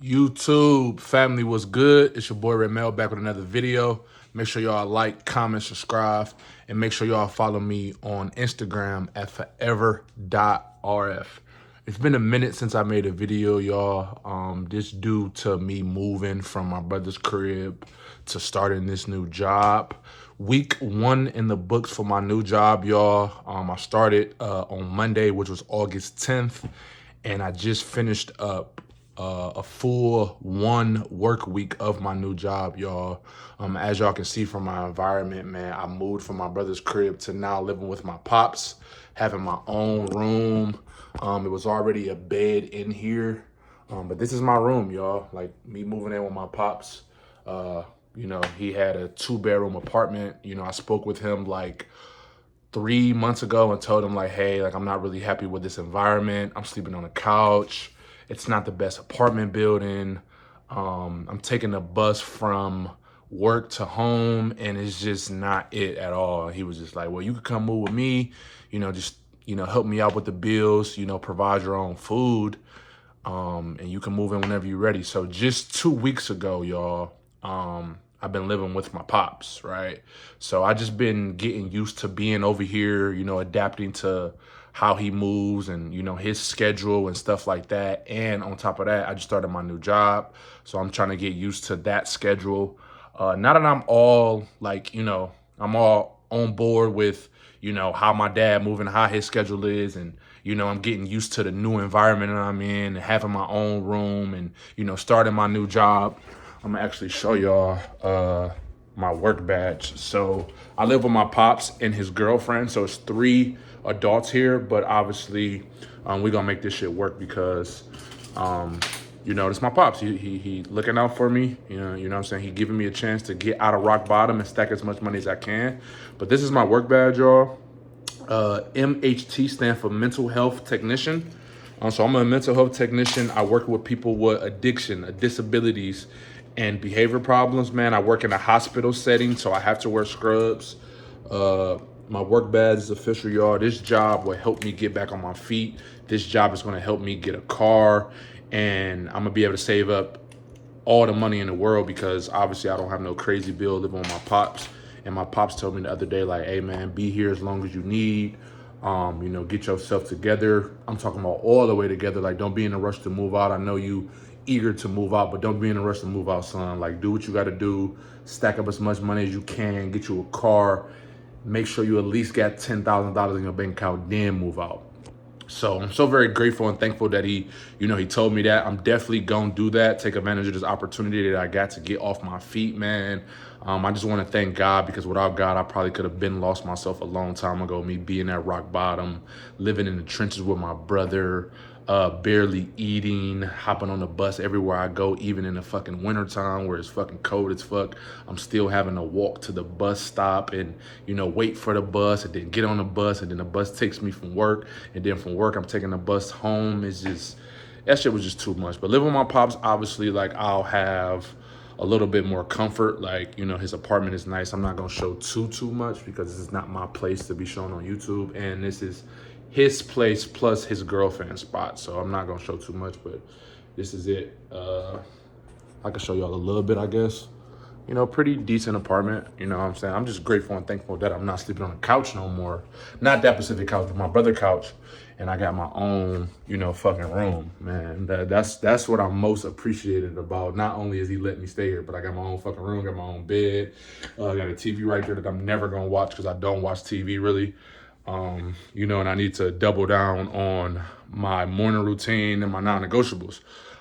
YouTube family, was good? It's your boy Ramel back with another video. Make sure y'all like, comment, subscribe, and make sure y'all follow me on Instagram at forever.rf. It's been a minute since I made a video, y'all. This due to me moving from my brother's crib to starting this new job. Week 1 in the books for my new job, y'all. I started on Monday, which was August 10th, and I just finished up a full 1 work week of my new job, y'all. As y'all can see from my environment, man, I moved from my brother's crib to now living with my pops, having my own room. It was already a bed in here, but this is my room, y'all. Like, me moving in with my pops. He had a 2-bedroom apartment. I spoke with him like 3 months ago and told him like, hey, like, I'm not really happy with this environment. I'm sleeping on a couch. It's not the best apartment building. I'm taking the bus from work to home and it's just not it at all. He was just like, well, you could come move with me, help me out with the bills, provide your own food, and you can move in whenever you're ready. So just 2 weeks ago, y'all, I've been living with my pops, right? So I just been getting used to being over here, adapting to how he moves and, his schedule and stuff like that. And on top of that, I just started my new job. So I'm trying to get used to that schedule. Now that I'm all like, I'm all on board with, how my dad moving, how his schedule is. And, I'm getting used to the new environment that I'm in and having my own room and, starting my new job. I'm gonna actually show y'all my work badge. So I live with my pops and his girlfriend. So it's 3 adults here, but obviously we're gonna make this shit work because it's my pops. He looking out for me. You know what I'm saying? He giving me a chance to get out of rock bottom and stack as much money as I can. But this is my work badge, y'all. MHT stand for mental health technician. So I'm a mental health technician. I work with people with addiction, disabilities, and behavior problems, man. I work in a hospital setting, so I have to wear scrubs. My work badge is official, y'all. This job will help me get back on my feet. This job is gonna help me get a car, and I'm gonna be able to save up all the money in the world because obviously I don't have no crazy bill living with my pops. And my pops told me the other day, like, hey man, be here as long as you need. Get yourself together. I'm talking about all the way together. Like, don't be in a rush to move out. I know you eager to move out, but don't be in a rush to move out, son. Like, do what you gotta do. Stack up as much money as you can. Get you a car. Make sure you at least got $10,000 in your bank account, then move out. So I'm so very grateful and thankful that he told me that. I'm definitely gonna do that, take advantage of this opportunity that I got to get off my feet, man. I just want to thank God because without God, I probably could have been lost myself a long time ago. Me being at rock bottom, living in the trenches with my brother, barely eating, hopping on the bus everywhere I go, even in the fucking wintertime where it's fucking cold as fuck. I'm still having to walk to the bus stop and, wait for the bus and then get on the bus and then the bus takes me from work. And then from work, I'm taking the bus home. It's just, that shit was just too much. But living with my pops, obviously, like, I'll have a little bit more comfort. Like, his apartment is nice. I'm not gonna show too much because this is not my place to be shown on YouTube. And this is his place plus his girlfriend's spot. So I'm not gonna show too much, but this is it. I can show y'all a little bit, I guess. Pretty decent apartment. You know what I'm saying? I'm just grateful and thankful that I'm not sleeping on a couch no more. Not that specific couch, but my brother's couch. And I got my own, fucking room, man. That's what I'm most appreciated about. Not only is he letting me stay here, but I got my own fucking room, got my own bed. I got a TV right there that I'm never gonna watch because I don't watch TV really. And I need to double down on my morning routine and my non-negotiables.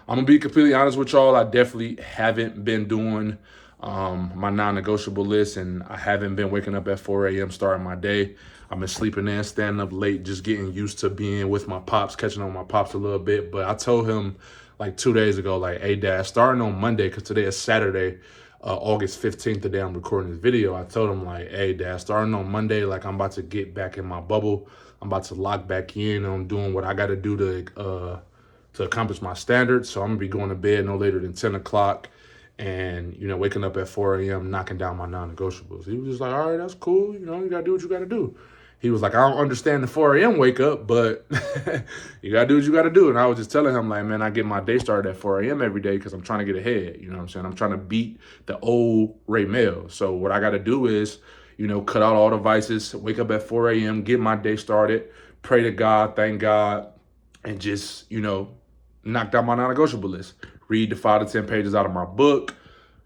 I'm gonna be completely honest with y'all. I definitely haven't been doing my non-negotiable list, and I haven't been waking up at 4 a.m. starting my day. I've been sleeping in, standing up late, just getting used to being with my pops, catching on my pops a little bit. But I told him like 2 days ago, like, hey dad, starting on Monday, because today is Saturday, August 15th, the day I'm recording this video. I told him like, hey dad, starting on Monday, like, I'm about to get back in my bubble. I'm about to lock back in. I'm doing what I gotta do to accomplish my standards. So I'm gonna be going to bed no later than 10 o'clock and, waking up at 4 a.m., knocking down my non-negotiables. He was just like, all right, that's cool. You gotta do what you gotta do. he was like, I don't understand the 4 a.m. wake up, but you got to do what you got to do. And I was just telling him, like, man, I get my day started at 4 a.m. every day because I'm trying to get ahead. You know what I'm saying? I'm trying to beat the old Ray Mel. So what I got to do is, cut out all the vices, wake up at 4 a.m., get my day started, pray to God, thank God, and just, knock down my non-negotiable list. Read the 5 to 10 pages out of my book,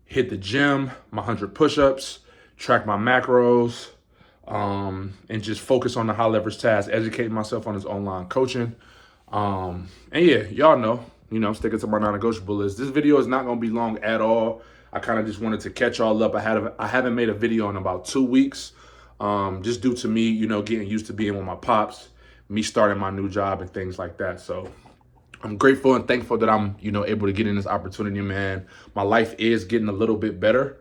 hit the gym, my 100 push-ups, track my macros, and just focus on the high leverage tasks, educate myself on this online coaching. And yeah, y'all know, I'm sticking to my non-negotiable list. This video is not going to be long at all. I kind of just wanted to catch y'all up. I haven't made a video in about 2 weeks, just due to me, getting used to being with my pops, me starting my new job and things like that. So I'm grateful and thankful that I'm, able to get in this opportunity, man. My life is getting a little bit better.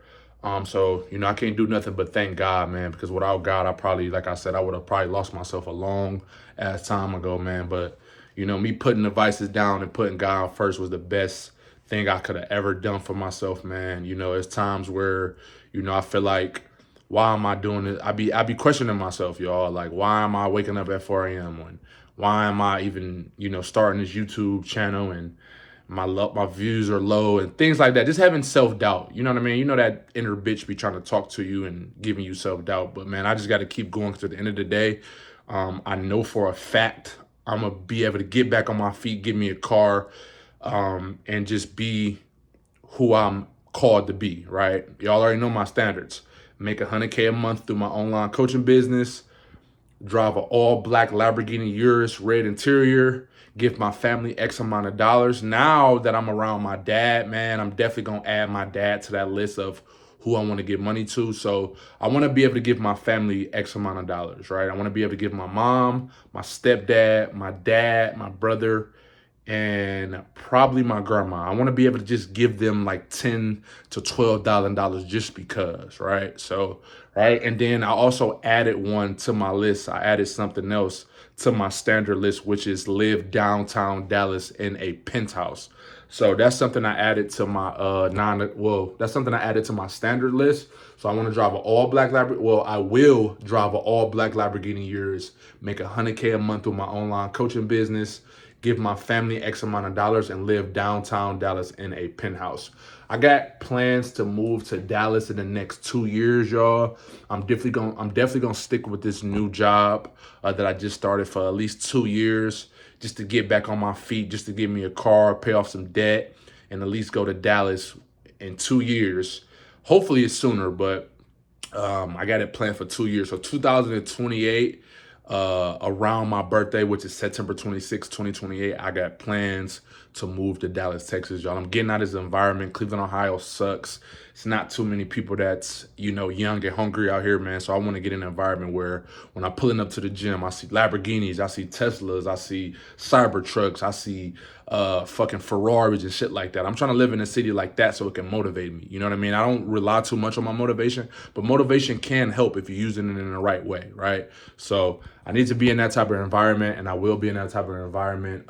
So, I can't do nothing but thank God, man, because without God, I probably, like I said, I would have probably lost myself a long ass time ago, man. But, me putting the vices down and putting God first was the best thing I could have ever done for myself, man. It's times where, I feel like, why am I doing it? I be questioning myself, y'all. Like, why am I waking up at 4 a.m. when, why am I even, starting this YouTube channel and my views are low and things like that. Just having self-doubt. You know what I mean? That inner bitch be trying to talk to you and giving you self-doubt. But man, I just got to keep going because at the end of the day, I know for a fact I'm going to be able to get back on my feet, get me a car, and just be who I'm called to be, right? Y'all already know my standards. Make $100K a month through my online coaching business, drive an all-black Lamborghini Urus, red interior, give my family X amount of dollars. Now that I'm around my dad, man, I'm definitely going to add my dad to that list of who I want to give money to. So I want to be able to give my family X amount of dollars, right? I want to be able to give my mom, my stepdad, my dad, my brother, and probably my grandma. I want to be able to just give them like $10 to $12,000 just because, right? So, right. And then I also added one to my list. I added something else to my standard list, which is live downtown Dallas in a penthouse. So that's something I added to my that's something I added to my standard list. So I want to drive an all-black Lamborghini. Well, I will drive an all-black Lamborghini Urus, make $100K a month with my online coaching business, give my family X amount of dollars, and live downtown Dallas in a penthouse. I got plans to move to Dallas in the next 2 years, y'all. I'm definitely gonna stick with this new job that I just started for at least 2 years, just to get back on my feet, just to get me a car, pay off some debt, and at least go to Dallas in 2 years. Hopefully it's sooner, but I got it planned for 2 years. So 2028, around my birthday, which is September 26, 2028, I got plans to move to Dallas, Texas, y'all. I'm getting out of this environment. Cleveland, Ohio sucks. It's not too many people that's, young and hungry out here, man. So I want to get in an environment where when I'm pulling up to the gym, I see Lamborghinis, I see Teslas, I see Cybertrucks, I see fucking Ferraris and shit like that. I'm trying to live in a city like that so it can motivate me. You know what I mean? I don't rely too much on my motivation, but motivation can help if you're using it in the right way, right? So I need to be in that type of environment, and I will be in that type of environment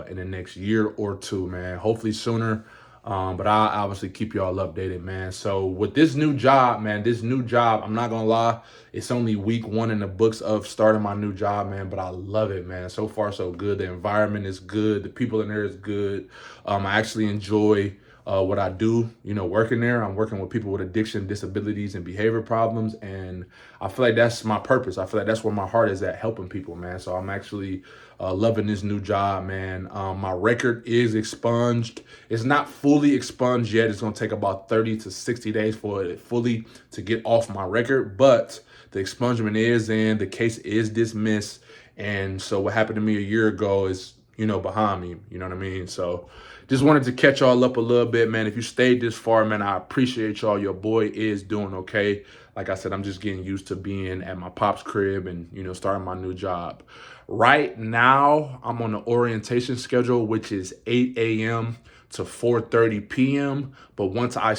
in the next year or two, man. Hopefully sooner. But I'll obviously keep y'all updated, man. So with this new job, man, I'm not going to lie, it's only week 1 in the books of starting my new job, man. But I love it, man. So far, so good. The environment is good. The people in there is good. I actually enjoy what I do, working there. I'm working with people with addiction, disabilities, and behavior problems. And I feel like that's my purpose. I feel like that's where my heart is at, helping people, man. So I'm actually loving this new job, man. My record is expunged. It's not fully expunged yet. It's going to take about 30 to 60 days for it fully to get off my record. But the expungement is in. The case is dismissed. And so what happened to me a year ago is, behind me. You know what I mean? So just wanted to catch y'all up a little bit, man. If you stayed this far, man, I appreciate y'all. Your boy is doing okay. Like I said, I'm just getting used to being at my pop's crib and, starting my new job. Right now, I'm on the orientation schedule, which is 8 a.m. to 4:30 p.m. But once I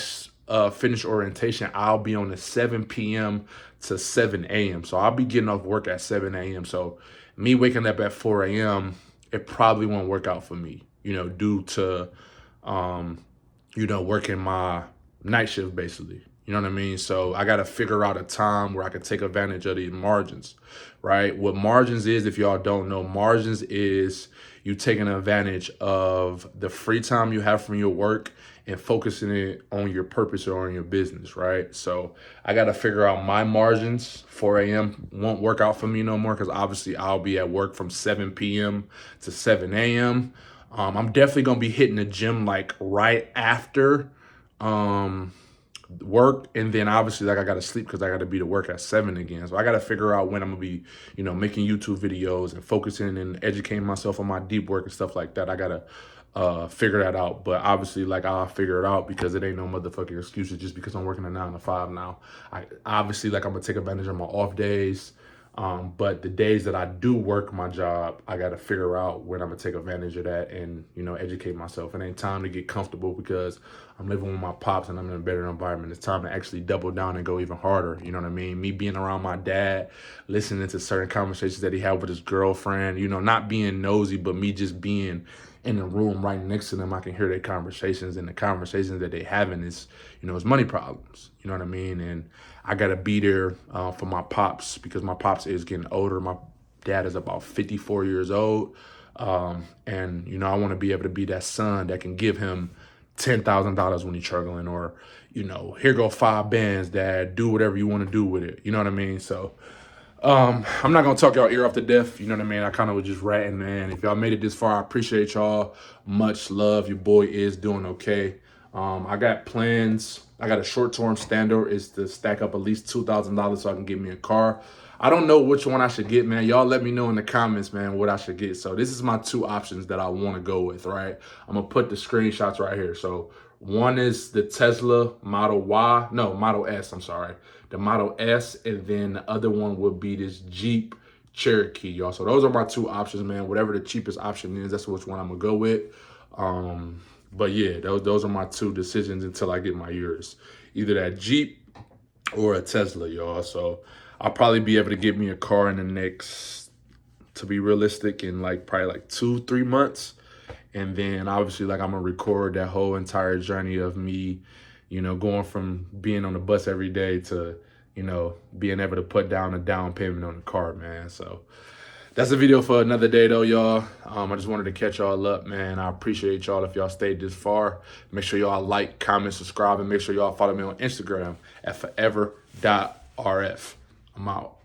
finish orientation, I'll be on the 7 p.m. to 7 a.m. So I'll be getting off work at 7 a.m. So me waking up at 4 a.m., it probably won't work out for me, due to, working my night shift, basically. You know what I mean? So I got to figure out a time where I can take advantage of these margins, right? What margins is, if y'all don't know, margins is you taking advantage of the free time you have from your work and focusing it on your purpose or on your business, right? So I got to figure out my margins. 4 a.m. won't work out for me no more because obviously I'll be at work from 7 p.m. to 7 a.m. I'm definitely going to be hitting the gym like right after work, and then obviously like I gotta sleep because I gotta be to work at 7 again. So I gotta figure out when I'm gonna be, making YouTube videos and focusing and educating myself on my deep work and stuff like that. I gotta figure that out. But obviously, like, I'll figure it out because it ain't no motherfucking excuses just because I'm working a 9 to 5 now. I obviously, like, I'm gonna take advantage of my off days. But the days that I do work my job, I got to figure out when I'm going to take advantage of that and, educate myself. It ain't time to get comfortable because I'm living with my pops and I'm in a better environment. It's time to actually double down and go even harder. You know what I mean? Me being around my dad, listening to certain conversations that he had with his girlfriend, not being nosy, but me just being in the room right next to them. I can hear their conversations, and the conversations that they having is, it's money problems. You know what I mean? And I got to be there for my pops because my pops is getting older. My dad is about 54 years old. And, I want to be able to be that son that can give him $10,000 when he's struggling, or, here go 5 bands, dad, do whatever you want to do with it. You know what I mean? So I'm not going to talk y'all ear off to death. You know what I mean? I kind of was just ratting, man. If y'all made it this far, I appreciate y'all. Much love. Your boy is doing okay. I got plans. I got a short-term standard is to stack up at least $2,000 so I can get me a car. I don't know which one I should get, man. Y'all let me know in the comments, man, what I should get. So this is my 2 options that I want to go with, right? I'm going to put the screenshots right here. So one is the Tesla Model S, I'm sorry. The Model S, and then the other one would be this Jeep Cherokee, y'all. So those are my 2 options, man. Whatever the cheapest option is, that's which one I'm going to go with. But yeah, those are my 2 decisions until I get my yours. Either that Jeep or a Tesla, y'all. So I'll probably be able to get me a car in the next, to be realistic, in probably 2-3 months. And then obviously I'm gonna record that whole entire journey of me, going from being on the bus every day to, being able to put down a down payment on the car, man. So that's a video for another day, though, y'all. I just wanted to catch y'all up, man. I appreciate y'all if y'all stayed this far. Make sure y'all like, comment, subscribe, and make sure y'all follow me on Instagram at forever.rf. I'm out.